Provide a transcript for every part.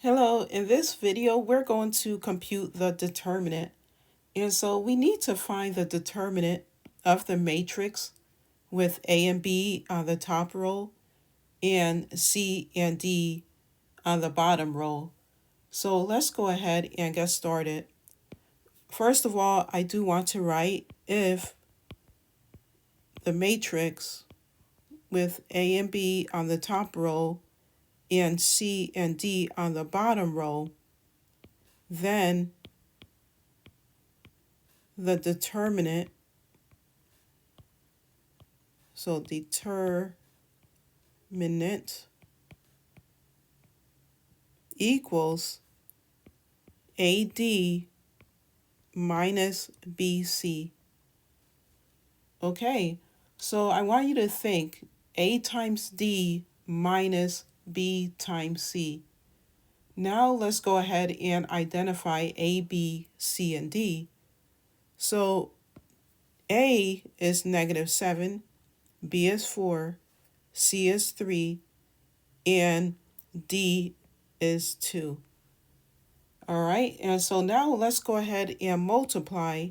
Hello, in this video, we're going to compute the determinant. And so we need to find the determinant of the matrix with A and B on the top row and C and D on the bottom row. So let's go ahead and get started. First of all, I do want to write if the matrix with A and B on the top row and C and D on the bottom row, then the determinant, so determinant equals AD minus BC. Okay, so I want you to think A times D minus B times C. Now let's go ahead and identify A, B, C, and D. So A is -7, B is 4, C is 3, and D is 2. All right, and so now let's go ahead and multiply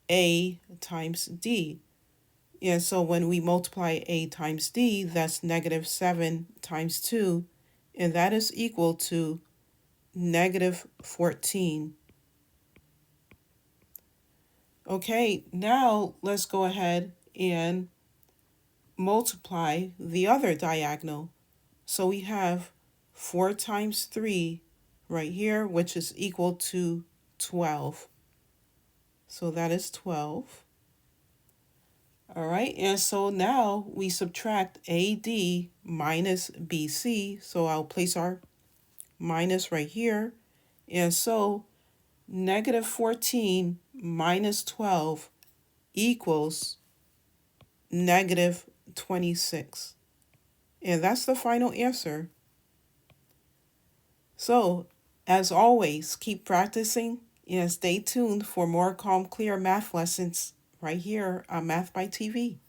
A times D. And so when we multiply A times D, that's -7 times 2, and that is equal to -14. Okay, now let's go ahead and multiply the other diagonal. So we have 4 times 3 right here, which is equal to 12. So that is 12. All right, and so now we subtract AD minus BC. So I'll place our minus right here. And so -14 minus 12 equals -26. And that's the final answer. So, as always, keep practicing and stay tuned for more calm, clear math lessons right here on Math by TV.